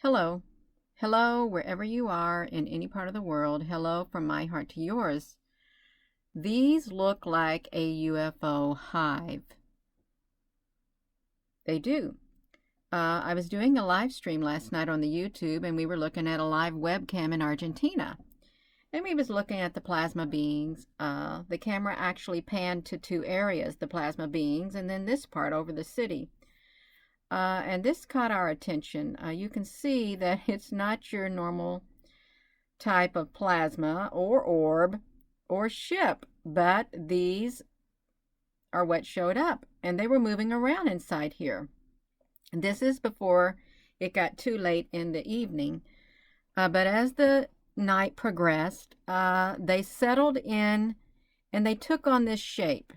Hello. Hello, wherever you are in any part of the world. Hello from my heart to yours. These look like a UFO hive. They do. I was doing a live stream last night on the YouTube, and we were looking at a live webcam in Argentina. And we was looking at the plasma beings. The camera actually panned to two areas, the plasma beings, and then this part over the city. And this caught our attention. You can see that it's not your normal type of plasma or orb or ship, but these are what showed up, and they were moving around inside here. This is before it got too late in the evening, but as the night progressed, they settled in and they took on this shape.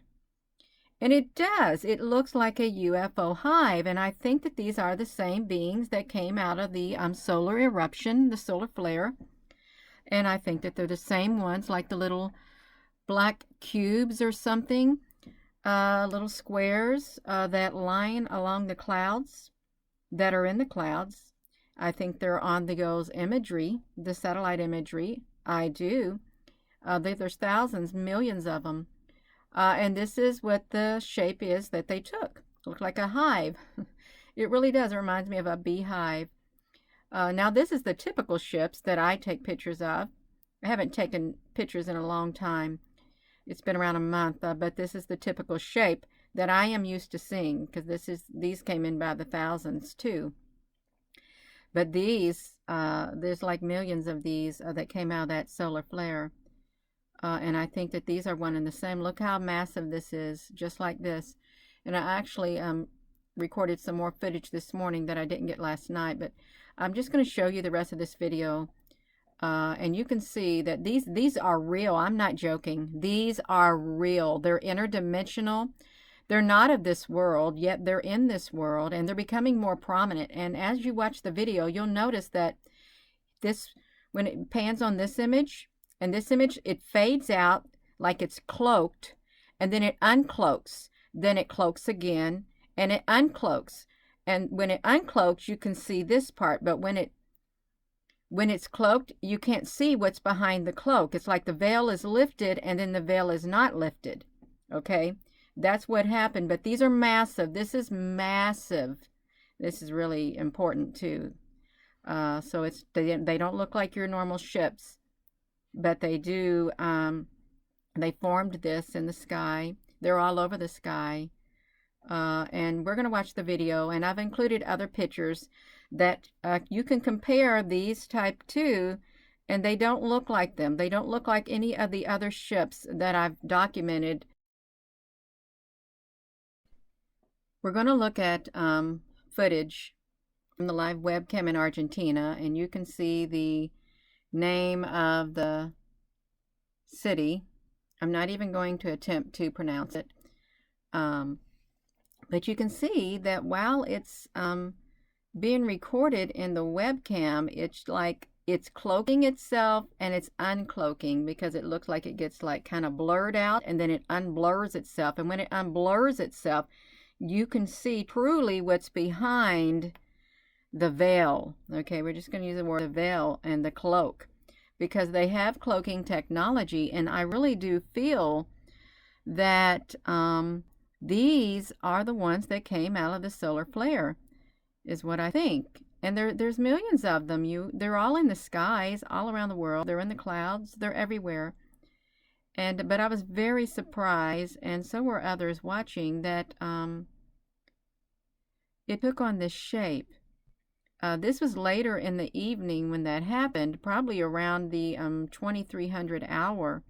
And it does. It looks like a UFO hive. And I think that these are the same beings that came out of the solar eruption, the solar flare. And I think that they're the same ones, like the little black cubes or something, little squares that line along the clouds, that are in the clouds. I think they're on the GOES imagery, the satellite imagery. I do. There's thousands, millions of them. And this is what the shape is that they took. Looked like a hive. It really does. It reminds me of a beehive. Now, this is the typical ships that I take pictures of. I haven't taken pictures in a long time. It's been around a month, but this is the typical shape that I am used to seeing, because these came in by the thousands too. But these, there's like millions of these that came out of that solar flare. And I think that these are one and the same. Look how massive this is, just like this. And I actually recorded some more footage this morning that I didn't get last night, but I'm just going to show you the rest of this video. And you can see that these are real. I'm not joking. These are real. They're interdimensional. They're not of this world, yet they're in this world, and they're becoming more prominent. And as you watch the video, you'll notice that this, when it pans on this image, and this image, it fades out like it's cloaked, and then it uncloaks. Then it cloaks again, and it uncloaks. And when it uncloaks, you can see this part, but when it's cloaked, you can't see what's behind the cloak. It's like the veil is lifted, and then the veil is not lifted. Okay? That's what happened, but these are massive. This is massive. This is really important, too. So they don't look like your normal ships. But they do, they formed this in the sky. They're all over the sky. And we're going to watch the video. And I've included other pictures that you can compare these type 2, and they don't look like them. They don't look like any of the other ships that I've documented. We're going to look at footage from the live webcam in Argentina, and you can see the name of the city. I'm not even going to attempt to pronounce it. But you can see that while it's being recorded in the webcam, it's like it's cloaking itself and it's uncloaking, because it looks like it gets like kind of blurred out, and then it unblurs itself. And when it unblurs itself, you can see truly what's behind the veil. Okay, we're just going to use the word the veil and the cloak, because they have cloaking technology. And I really do feel that these are the ones that came out of the solar flare, is what I think. And there's millions of them. They're all in the skies all around the world. They're in the clouds. They're everywhere. But I was very surprised, and so were others watching, that it took on this shape. This was later in the evening when that happened, probably around the 2300 hour.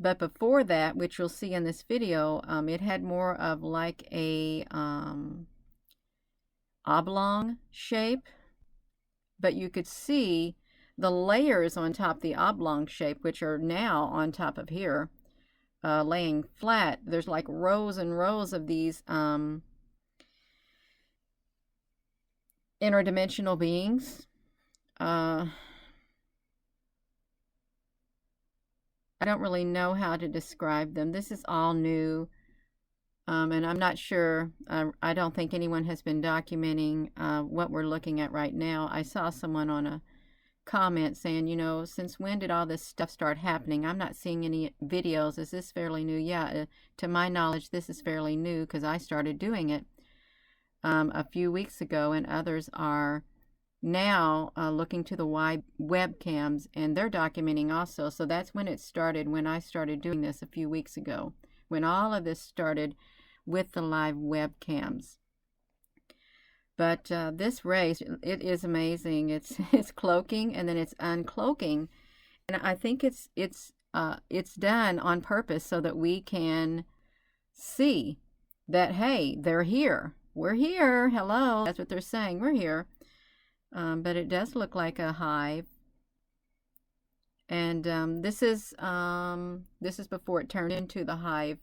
But before that, which you'll see in this video, it had more of like a oblong shape. But you could see the layers on top of the oblong shape, which are now on top of here, laying flat. There's like rows and rows of these interdimensional beings. I don't really know how to describe them. This is all new. And I'm not sure, I don't think anyone has been documenting what we're looking at right now. I saw someone on a comment saying, you know, since when did all this stuff start happening? I'm not seeing any videos. Is this fairly new? Yeah, to my knowledge, this is fairly new because I started doing it a few weeks ago, and others are now looking to the webcams, and they're documenting also. So that's when it started, when I started doing this a few weeks ago, when all of this started with the live webcams. But this race, it is amazing. It's cloaking and then it's uncloaking, and I think it's done on purpose so that we can see that, hey, they're here. We're here. Hello. That's what they're saying. We're here. But it does look like a hive. And this is before it turned into the hive,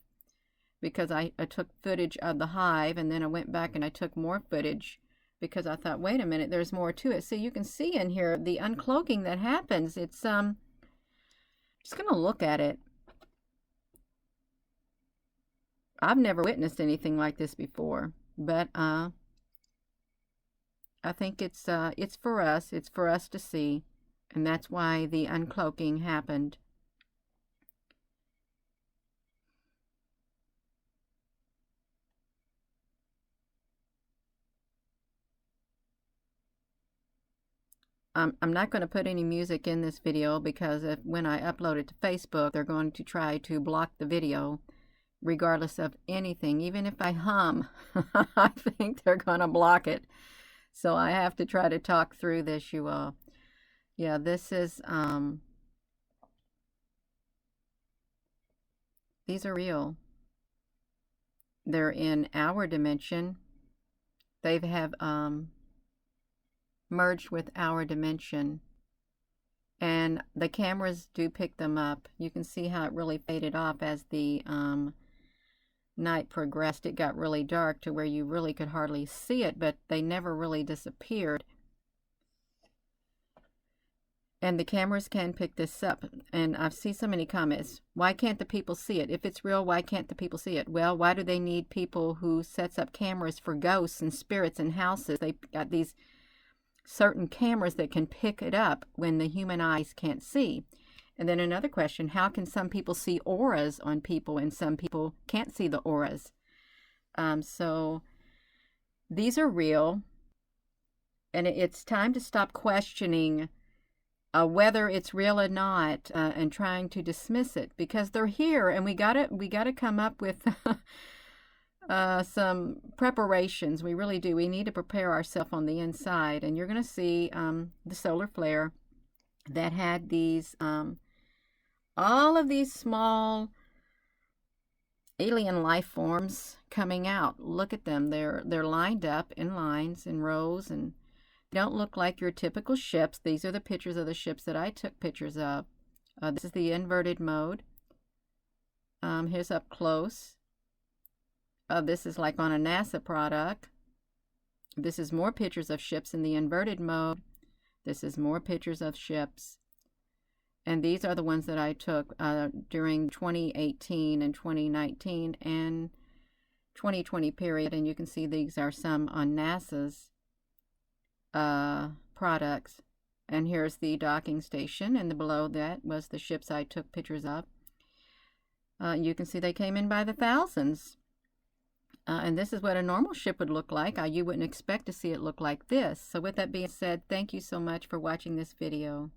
because I took footage of the hive, and then I went back and I took more footage because I thought, wait a minute, there's more to it. So you can see in here the uncloaking that happens. It's just gonna look at it. I've never witnessed anything like this before, but I think it's for us. It's for us to see, and that's why the uncloaking happened. I'm not going to put any music in this video because when I upload it to Facebook, they're going to try to block the video regardless of anything. Even if I hum, I think they're going to block it. So I have to try to talk through this, you all. Yeah, this is, these are real. They're in our dimension. They have merged with our dimension, and the cameras do pick them up. You can see how it really faded off as the night progressed. It got really dark to where you really could hardly see it, but they never really disappeared. And the cameras can pick this up. And I've seen so many comments, why can't the people see it? If it's real, why can't the people see it? Well, why do they need people who sets up cameras for ghosts and spirits in houses? They've got these certain cameras that can pick it up when the human eyes can't see. And then another question, how can some people see auras on people and some people can't see the auras? So these are real, and it's time to stop questioning whether it's real or not, and trying to dismiss it, because they're here, and we gotta come up with some preparations. We really do. We need to prepare ourselves on the inside. And you're going to see the solar flare that had these, all of these small alien life forms coming out. Look at them. They're lined up in lines, in rows, and they don't look like your typical ships. These are the pictures of the ships that I took pictures of. This is the inverted mode. Here's up close. This is like on a NASA product. This is more pictures of ships in the inverted mode. This is more pictures of ships. And these are the ones that I took during 2018 and 2019 and 2020 period. And you can see these are some on NASA's products. And here's the docking station. And below that was the ships I took pictures of. You can see they came in by the thousands. And this is what a normal ship would look like. You wouldn't expect to see it look like this. So with that being said, thank you so much for watching this video.